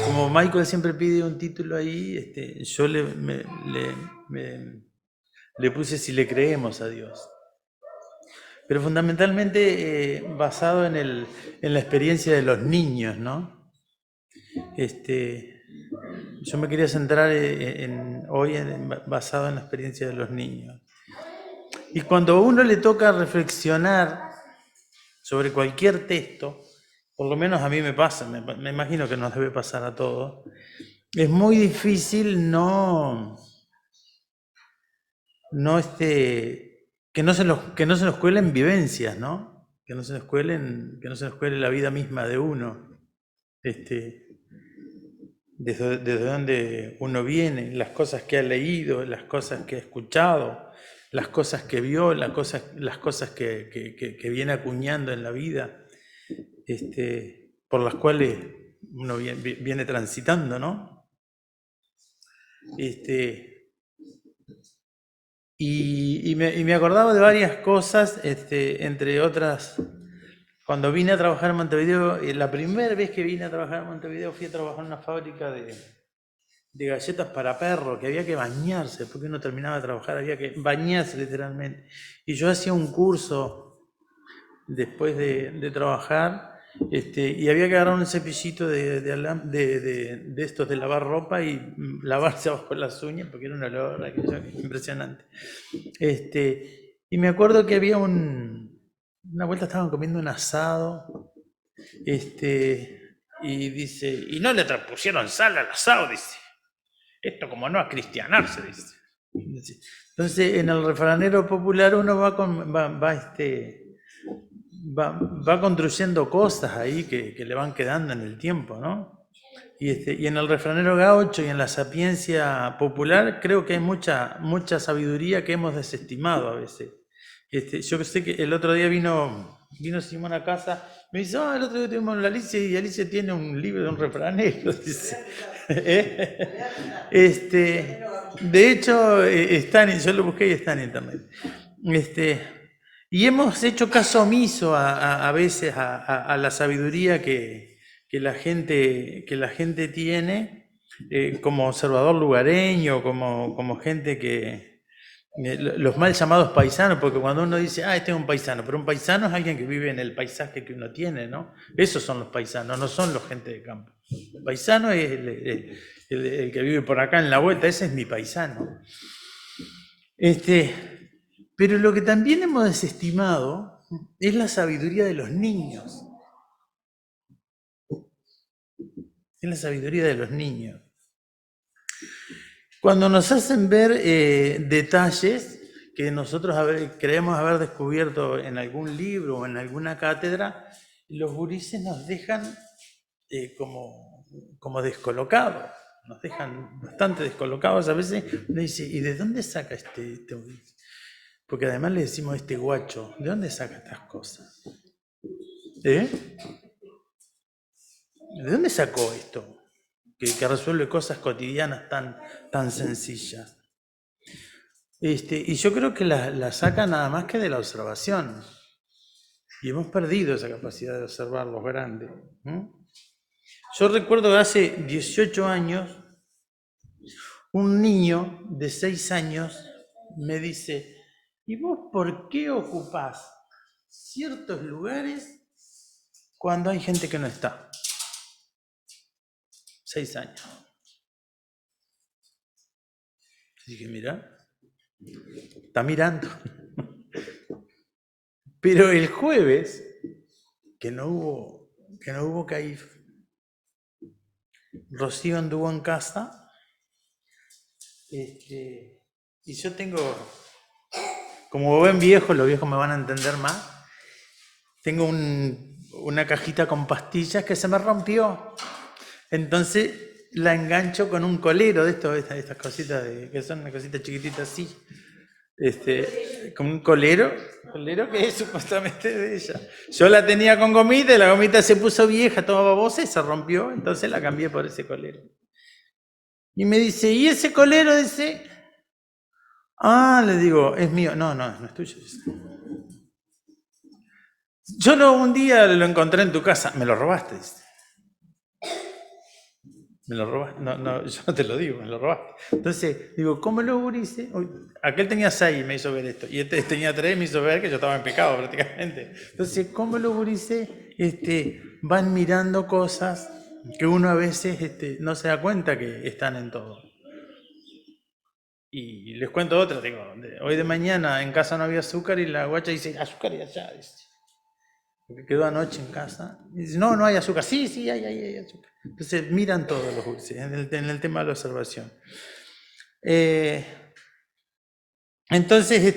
como Michael siempre pide un título ahí, yo le puse si le creemos a Dios. Pero fundamentalmente basado en la experiencia de los niños, ¿no? Yo me quería centrar basado en la experiencia de los niños. Y cuando a uno le toca reflexionar sobre cualquier texto, por lo menos a mí me pasa, me imagino que nos debe pasar a todos, es muy difícil que no se nos cuelen vivencias, ¿no? Que no se nos cuele la vida misma de uno. Desde donde uno viene, las cosas que ha leído, las cosas que ha escuchado, las cosas que vio, las cosas que viene acuñando en la vida, por las cuales uno viene transitando, ¿no? Y me acordaba de varias cosas, entre otras, cuando vine a trabajar en Montevideo, la primera vez que vine a trabajar en Montevideo fui a trabajar en una fábrica de galletas para perros, que había que bañarse, porque uno terminaba de trabajar, había que bañarse literalmente. Y yo hacía un curso después de trabajar, y había que agarrar un cepillito de estos de lavar ropa y lavarse abajo las uñas, porque era un olor impresionante. Y me acuerdo que había una vuelta estaban comiendo un asado, y dice, y no le pusieron sal al asado, dice. Esto como no a cristianarse, dice. Entonces, en el refranero popular uno va construyendo cosas ahí que le van quedando en el tiempo, ¿no? Y en el refranero gaucho y en la sapiencia popular creo que hay mucha sabiduría que hemos desestimado a veces. Yo sé que el otro día vino Simón a casa, me dice, el otro día tuvimos la Alicia y Alicia tiene un libro de un refranero, dice. De hecho, yo lo busqué y está en internet. Y hemos hecho caso omiso a veces a la sabiduría que la gente tiene, como observador lugareño, como gente los mal llamados paisanos, porque cuando uno dice, este es un paisano, pero un paisano es alguien que vive en el paisaje que uno tiene, ¿no? Esos son los paisanos, no son los gente de campo. El paisano es el que vive por acá en la vuelta, ese es mi paisano. Pero lo que también hemos desestimado es la sabiduría de los niños. Es la sabiduría de los niños. Cuando nos hacen ver detalles que nosotros creemos haber descubierto en algún libro o en alguna cátedra, los gurises nos dejan como descolocados, nos dejan bastante descolocados. A veces uno dice, ¿y de dónde saca este gurises? Porque además le decimos a este guacho, ¿de dónde saca estas cosas? ¿De dónde sacó esto? Que resuelve cosas cotidianas tan sencillas. Y yo creo que la saca nada más que de la observación. Y hemos perdido esa capacidad de observar los grandes. Yo recuerdo que hace 18 años, un niño de 6 años me dice, ¿y vos por qué ocupás ciertos lugares cuando hay gente que no está? 6 años. Dije, mira, está mirando. Pero el jueves, que no hubo CAIF, Rocío anduvo en casa, y yo tengo, como buen viejo, los viejos me van a entender más, tengo una cajita con pastillas que se me rompió. Entonces la engancho con un colero de estas cositas, que son una cosita chiquitita así, con un colero que es supuestamente de ella. Yo la tenía con gomita y la gomita se puso vieja, toda babosa y se rompió, entonces la cambié por ese colero. Y me dice, ¿y ese colero? Dice, le digo, es mío. No es tuyo. Yo un día lo encontré en tu casa, me lo robaste. Dice. Me lo robaste. No, no, yo no te lo digo, me lo robaste. Entonces, digo, ¿cómo los gurises? Aquel tenía 6 y me hizo ver esto. Y este tenía 3 y me hizo ver que yo estaba en pecado prácticamente. Entonces, ¿cómo los gurises van mirando cosas que uno a veces no se da cuenta que están en todo? Y les cuento otra, digo, hoy de mañana en casa no había azúcar y la guacha dice, azúcar y allá, dice. Porque quedó anoche en casa. Y dice, no, no hay azúcar. Sí, sí, hay azúcar. Entonces miran todos los dulces en el tema de la observación. Entonces,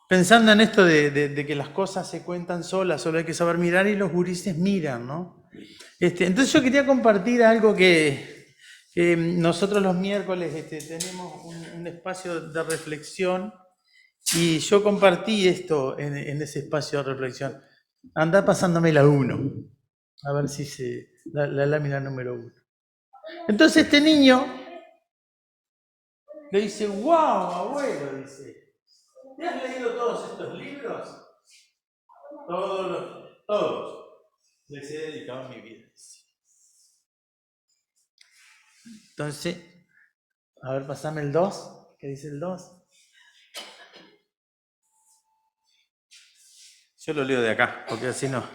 pensando en esto de que las cosas se cuentan solas, solo hay que saber mirar y los gurises miran, ¿no? Entonces yo quería compartir algo que nosotros los miércoles tenemos un espacio de reflexión y yo compartí esto en ese espacio de reflexión. Anda pasándome la 1, a ver si la lámina número 1. Entonces este niño le dice, wow, abuelo, dice, ¿te has leído todos estos libros? Todos. Les he dedicado mi vida. Entonces, a ver, pasame el 2. ¿Qué dice el 2? Yo lo leo de acá, porque así no.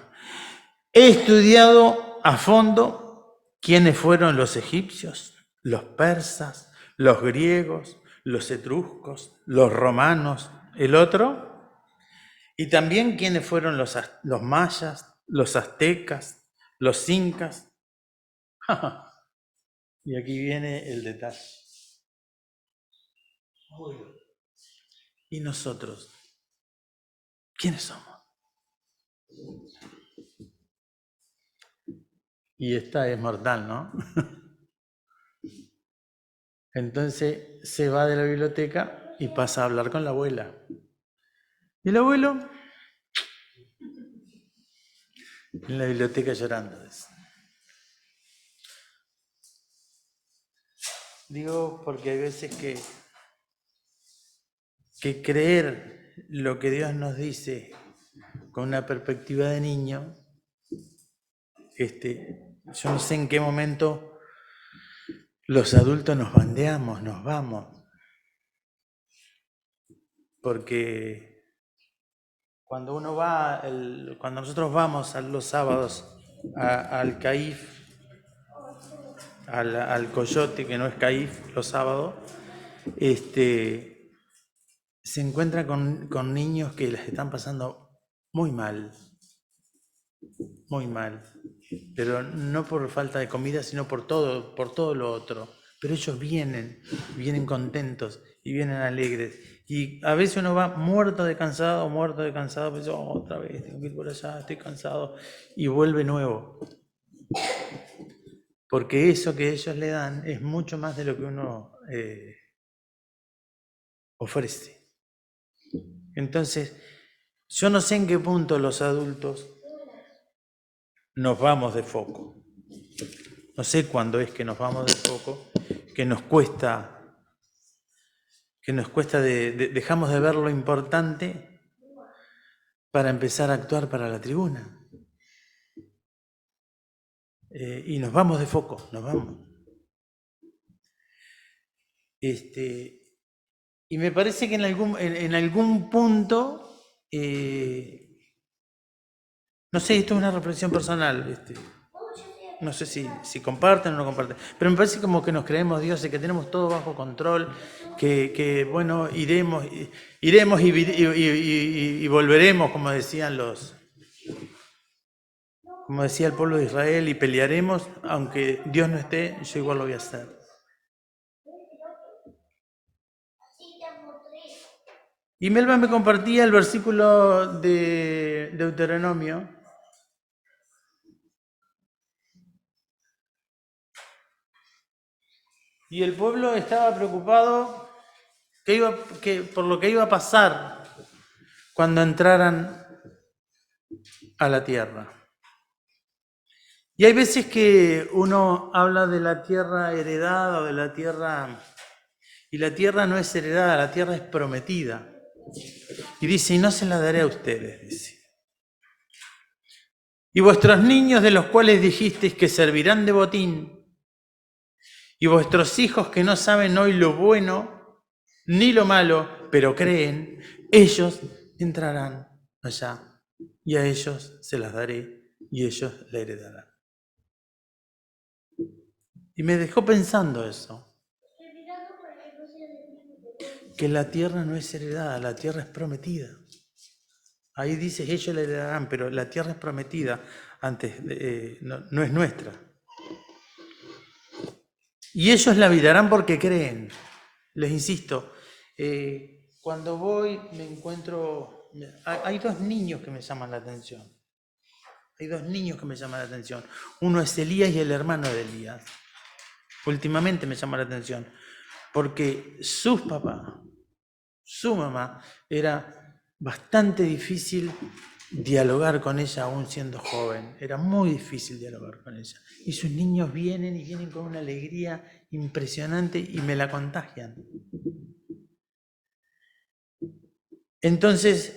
He estudiado a fondo quiénes fueron los egipcios, los persas, los griegos, los etruscos, los romanos, el otro, y también quiénes fueron los mayas, los aztecas, los incas. Y aquí viene el detalle. ¿Y nosotros? ¿Quiénes somos? Y esta es mortal, ¿no? Entonces se va de la biblioteca y pasa a hablar con la abuela. Y el abuelo en la biblioteca llorando. Digo porque hay veces que creer lo que Dios nos dice con una perspectiva de niño, yo no sé en qué momento los adultos nos bandeamos, nos vamos, porque cuando nosotros vamos a los sábados al CAIF, al Coyote, que no es CAIF, los sábados, se encuentra con niños que las están pasando muy mal, pero no por falta de comida, sino por todo lo otro. Pero ellos vienen contentos y vienen alegres. Y a veces uno va muerto de cansado, pues otra vez tengo que ir por allá, estoy cansado, y vuelve nuevo. Porque eso que ellos le dan es mucho más de lo que uno ofrece. Entonces, yo no sé en qué punto los adultos nos vamos de foco. No sé cuándo es que nos vamos de foco, que nos cuesta dejamos de ver lo importante para empezar a actuar para la tribuna. Y nos vamos de foco, nos vamos. Y me parece que en algún punto, no sé, esto es una reflexión personal, no sé si comparten o no comparten, pero me parece como que nos creemos dioses, que tenemos todo bajo control, que bueno, iremos y volveremos, como decía el pueblo de Israel, y pelearemos, aunque Dios no esté, yo igual lo voy a hacer. Y Melba me compartía el versículo de Deuteronomio. Y el pueblo estaba preocupado por lo que iba a pasar cuando entraran a la tierra. Y hay veces que uno habla de la tierra heredada o de la tierra, y la tierra no es heredada, la tierra es prometida. Y dice, y no se la daré a ustedes, dice. Y vuestros niños de los cuales dijisteis que servirán de botín, y vuestros hijos que no saben hoy lo bueno ni lo malo, pero creen, ellos entrarán allá, y a ellos se las daré, y ellos la heredarán. Y me dejó pensando eso, que la tierra no es heredada, la tierra es prometida. Ahí dice, ellos la heredarán, pero la tierra es prometida, no es nuestra. Y ellos la habitarán porque creen. Les insisto, cuando voy me encuentro... Hay dos niños que me llaman la atención. Hay dos niños que me llaman la atención. Uno es Elías y el hermano de Elías. Últimamente me llama la atención. Porque sus papás, su mamá, era bastante difícil dialogar con ella aún siendo joven. Era muy difícil dialogar con ella. Y sus niños vienen y vienen con una alegría impresionante y me la contagian. Entonces,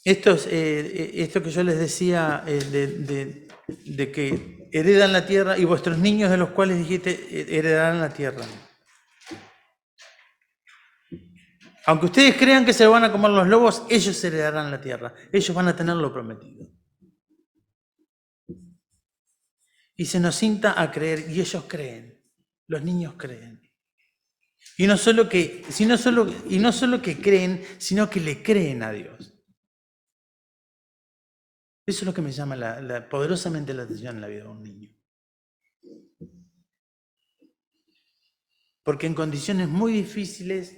esto que yo les decía de que heredan la tierra y vuestros niños de los cuales dijiste heredarán la tierra. Aunque ustedes crean que se lo van a comer los lobos, ellos heredarán la tierra. Ellos van a tener lo prometido. Y se nos insta a creer, y ellos creen. Los niños creen. Y no solo que creen, sino que le creen a Dios. Eso es lo que me llama poderosamente la atención en la vida de un niño. Porque en condiciones muy difíciles,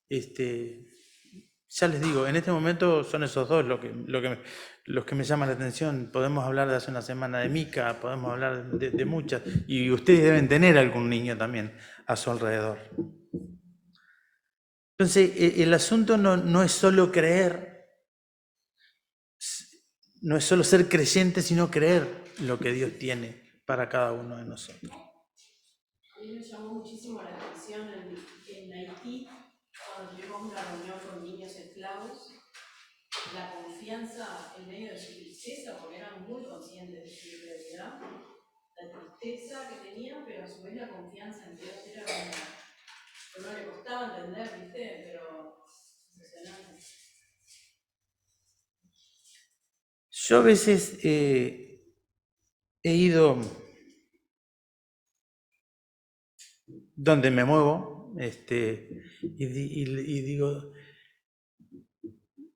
ya les digo, en este momento son esos dos los que me llaman la atención. Podemos hablar de hace una semana de Mica, podemos hablar de muchas, y ustedes deben tener algún niño también a su alrededor. Entonces, el asunto no es solo creer, no es solo ser creyente, sino creer lo que Dios tiene para cada uno de nosotros. A mí me llamó muchísimo la atención en Haití, cuando tuvimos una reunión con niños esclavos, la confianza en medio de su tristeza, porque eran muy conscientes de su realidad, la tristeza que tenían, pero a su vez la confianza en Dios era como, no le costaba entender, ¿viste? Pero impresionante. Yo a veces he ido donde me muevo y digo,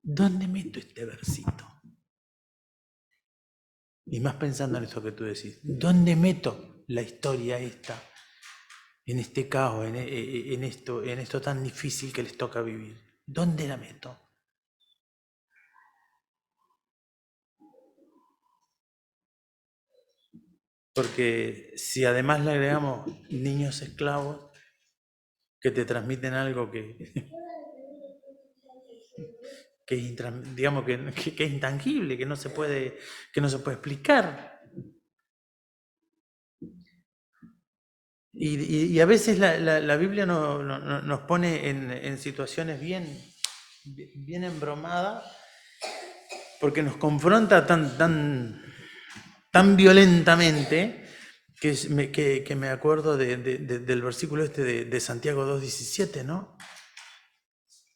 ¿dónde meto este versito? Y más pensando en esto que tú decís, ¿dónde meto la historia esta? En este caos, en esto tan difícil que les toca vivir. ¿Dónde la meto? Porque si además le agregamos niños esclavos que te transmiten algo que digamos que es intangible, que no se puede explicar. Y a veces la Biblia nos pone en situaciones bien embromadas, porque nos confronta tan violentamente que me acuerdo del versículo de Santiago 2:17, ¿no?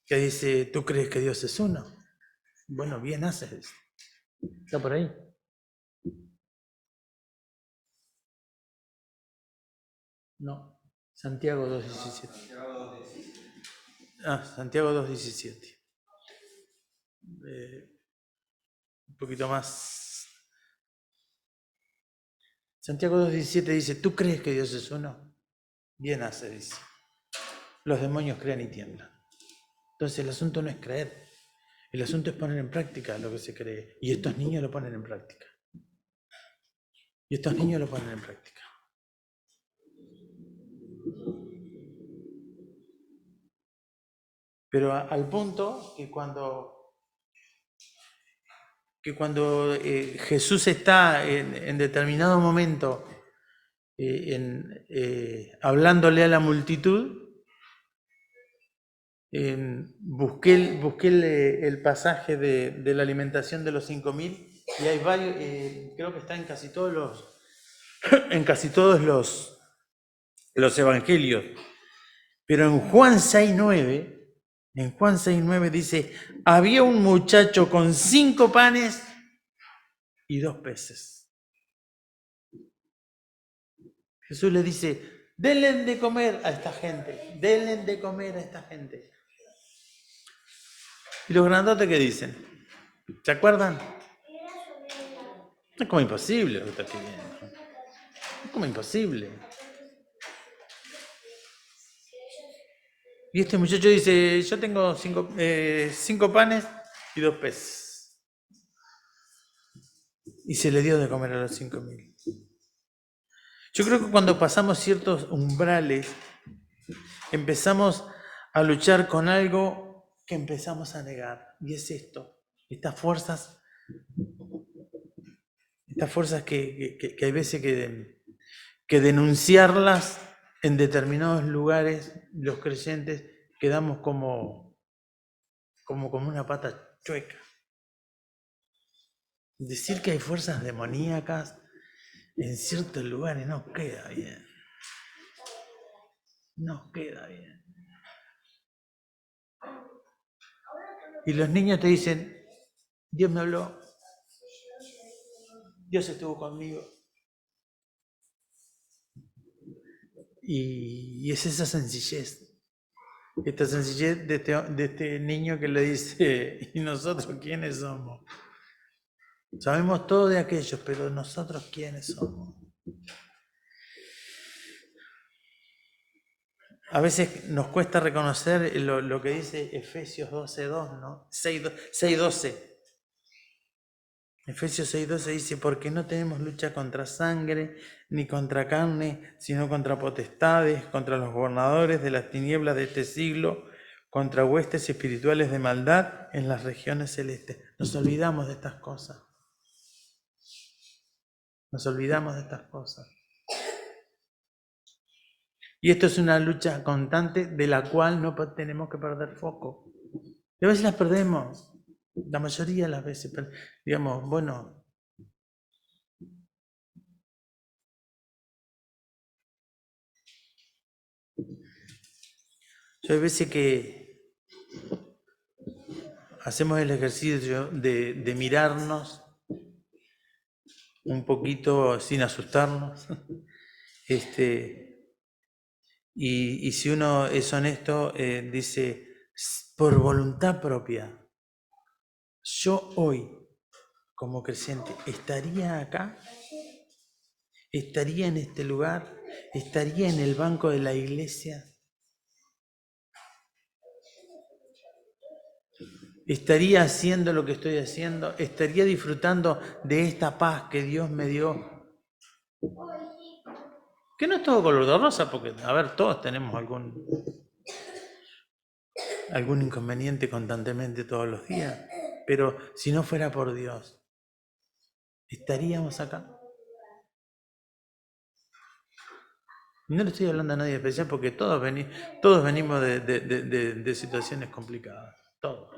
Que dice, ¿tú crees que Dios es uno? Bueno, bien haces. ¿Está por ahí? No, Santiago 2:17. Santiago 2:17. Un poquito más. Santiago 2:17 dice, ¿tú crees que Dios es uno? Bien hace, dice. Los demonios creen y tiemblan. Entonces el asunto no es creer, el asunto es poner en práctica lo que se cree. Y estos niños lo ponen en práctica. Pero al punto que cuando Jesús está en determinado momento hablándole a la multitud, Busqué el pasaje de la alimentación de los 5.000 y hay varios, creo que está en casi todos los evangelios. Pero en Juan 6:9 dice, había un muchacho con 5 panes y 2 peces. Jesús le dice, denle de comer a esta gente, denle de comer a esta gente. ¿Y los grandotes qué dicen? ¿Se acuerdan? Es como imposible lo que está escribiendo. Es como imposible. Y este muchacho dice, yo tengo 5 panes y 2 peces. Y se le dio de comer a los 5.000. Yo creo que cuando pasamos ciertos umbrales, empezamos a luchar con algo que empezamos a negar. Y es esto, estas fuerzas que hay veces que denunciarlas en determinados lugares, los creyentes quedamos como una pata chueca. Decir que hay fuerzas demoníacas en ciertos lugares no queda bien. No queda bien. Y los niños te dicen, Dios me habló, Dios estuvo conmigo. Y es esa sencillez. Esta sencillez de este niño que le dice, ¿y nosotros quiénes somos? Sabemos todo de aquellos, pero nosotros quiénes somos. A veces nos cuesta reconocer lo que dice Efesios 12:2, ¿no? 6:12. Efesios 6:12 dice, porque no tenemos lucha contra sangre ni contra carne, sino contra potestades, contra los gobernadores de las tinieblas de este siglo, contra huestes espirituales de maldad en las regiones celestes. Nos olvidamos de estas cosas. Nos olvidamos de estas cosas. Y esto es una lucha constante de la cual no tenemos que perder foco. Y a veces las perdemos, la mayoría de las veces, digamos, bueno, yo hay veces que hacemos el ejercicio de mirarnos un poquito sin asustarnos, y si uno es honesto, dice, por voluntad propia, yo hoy, como creyente, ¿estaría acá? ¿Estaría en este lugar? ¿Estaría en el banco de la iglesia? ¿Estaría haciendo lo que estoy haciendo? ¿Estaría disfrutando de esta paz que Dios me dio? Que no es todo color de rosa, porque, a ver, todos tenemos algún inconveniente constantemente todos los días. Pero si no fuera por Dios, ¿estaríamos acá? No le estoy hablando a nadie especial porque todos venimos de situaciones complicadas. Todos.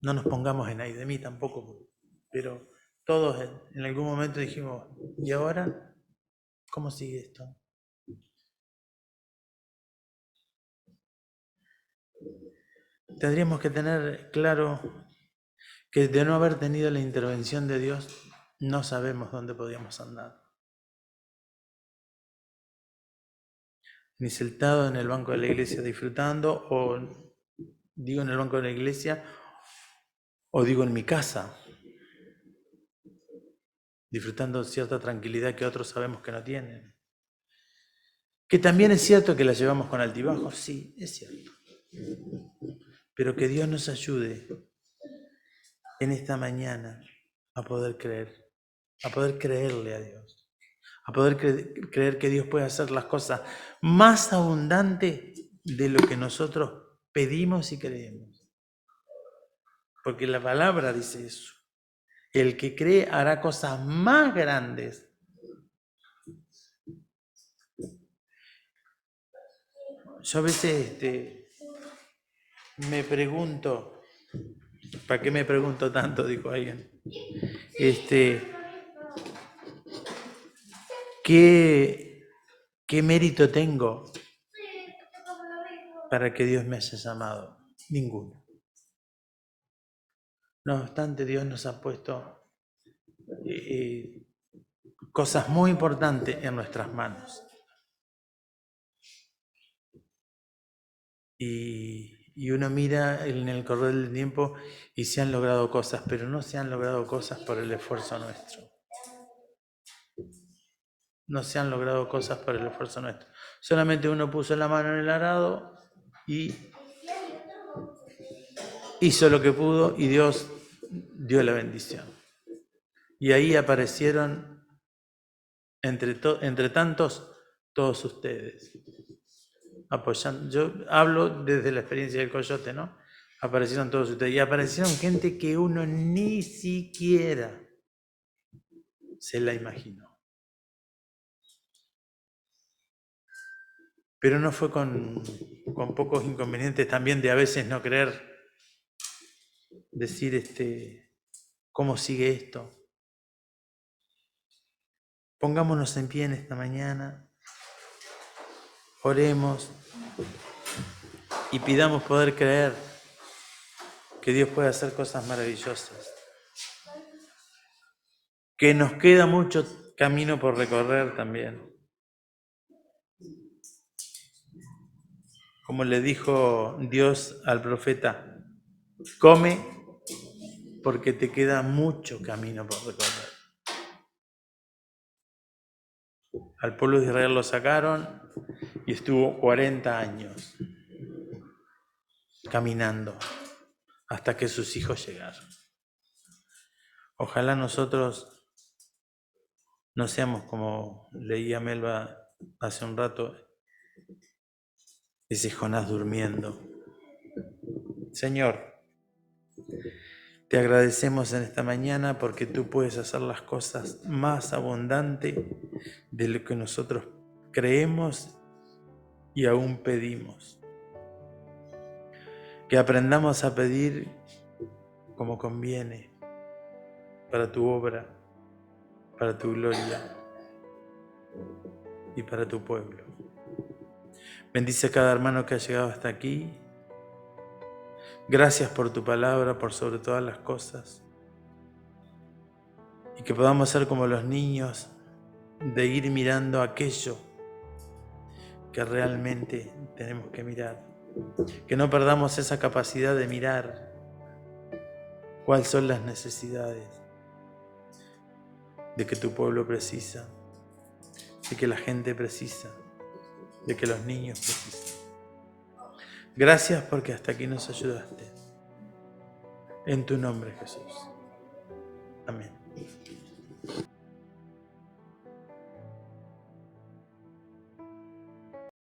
No nos pongamos en ahí, de mí tampoco. Pero todos en algún momento dijimos, ¿y ahora cómo sigue esto? Tendríamos que tener claro que de no haber tenido la intervención de Dios, no sabemos dónde podíamos andar. Ni sentado en el banco de la iglesia disfrutando, o digo en el banco de la iglesia, o digo en mi casa, disfrutando cierta tranquilidad que otros sabemos que no tienen. Que también es cierto que la llevamos con altibajos, sí, es cierto. Pero que Dios nos ayude en esta mañana a poder creer, a poder creerle a Dios, a poder creer que Dios puede hacer las cosas más abundantes de lo que nosotros pedimos y creemos. Porque la palabra dice eso. El que cree hará cosas más grandes. yo a veces me pregunto, ¿para qué me pregunto tanto? Dijo alguien. ¿Qué mérito tengo para que Dios me haya llamado? Ninguno. No obstante, Dios nos ha puesto cosas muy importantes en nuestras manos. Y uno mira en el correr del tiempo y se han logrado cosas, pero no se han logrado cosas por el esfuerzo nuestro. No se han logrado cosas por el esfuerzo nuestro. Solamente uno puso la mano en el arado y hizo lo que pudo y Dios dio la bendición. Y ahí aparecieron entre tantos todos ustedes. Apoyando. Yo hablo desde la experiencia del Coyote, ¿no? Aparecieron todos ustedes. Y aparecieron gente que uno ni siquiera se la imaginó. Pero no fue con pocos inconvenientes también de a veces no querer decir cómo sigue esto. Pongámonos en pie en esta mañana, oremos y pidamos poder creer que Dios puede hacer cosas maravillosas. Que nos queda mucho camino por recorrer también. Como le dijo Dios al profeta, come porque te queda mucho camino por recorrer. Al pueblo de Israel lo sacaron y estuvo 40 años caminando hasta que sus hijos llegaron. Ojalá nosotros no seamos como leía Melba hace un rato, ese Jonás durmiendo. Señor, te agradecemos en esta mañana porque tú puedes hacer las cosas más abundantes de lo que nosotros creemos y aún pedimos. Que aprendamos a pedir como conviene, para tu obra, para tu gloria y para tu pueblo. Bendice a cada hermano que ha llegado hasta aquí. Gracias por tu palabra, por sobre todas las cosas. Y que podamos ser como los niños, de ir mirando aquello que realmente tenemos que mirar. Que no perdamos esa capacidad de mirar cuáles son las necesidades de que tu pueblo precisa, de que la gente precisa, de que los niños precisan. Gracias porque hasta aquí nos ayudaste. En tu nombre, Jesús. Amén.